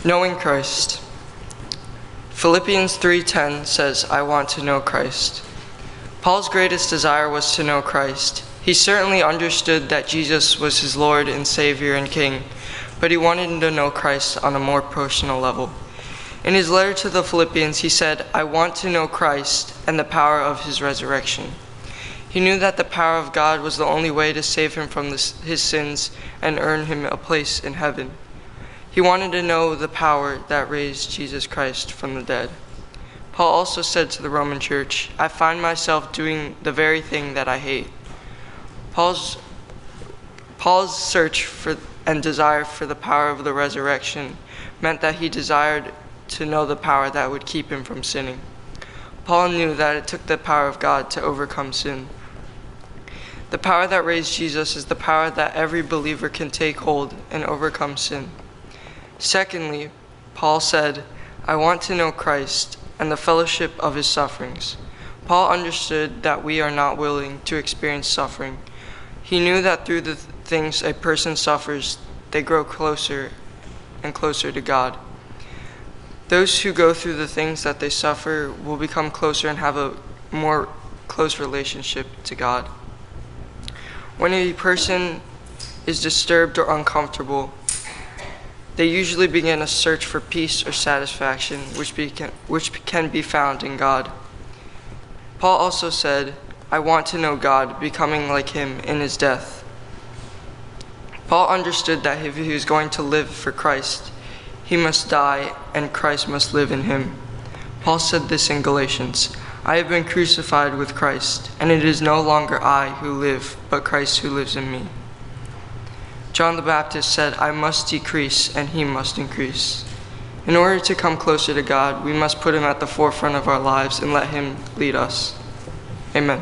Knowing Christ. Philippians 3:10 says, I want to know Christ. Paul's greatest desire was to know Christ. He certainly understood that Jesus was his Lord and Savior and King, but he wanted to know Christ on a more personal level. In his letter to the Philippians, he said, I want to know Christ and the power of his resurrection. He knew that the power of God was the only way to save him from his sins and earn him a place in heaven. He wanted to know the power that raised Jesus Christ from the dead. Paul also said to the Roman church, I find myself doing the very thing that I hate. Paul's search for and desire for the power of the resurrection meant that he desired to know the power that would keep him from sinning. Paul knew that it took the power of God to overcome sin. The power that raised Jesus is the power that every believer can take hold and overcome sin. Secondly, Paul said, I want to know Christ and the fellowship of his sufferings. Paul understood that we are not willing to experience suffering. He knew that through the things a person suffers, they grow closer and closer to God. Those who go through the things that they suffer will become closer and have a more close relationship to God. When a person is disturbed or uncomfortable, they usually begin a search for peace or satisfaction, which can be found in God. Paul also said, I want to know God, becoming like him in his death. Paul understood that if he was going to live for Christ, he must die and Christ must live in him. Paul said this in Galatians, I have been crucified with Christ, and it is no longer I who live, but Christ who lives in me. John the Baptist said, I must decrease and he must increase. In order to come closer to God, we must put him at the forefront of our lives and let him lead us. Amen.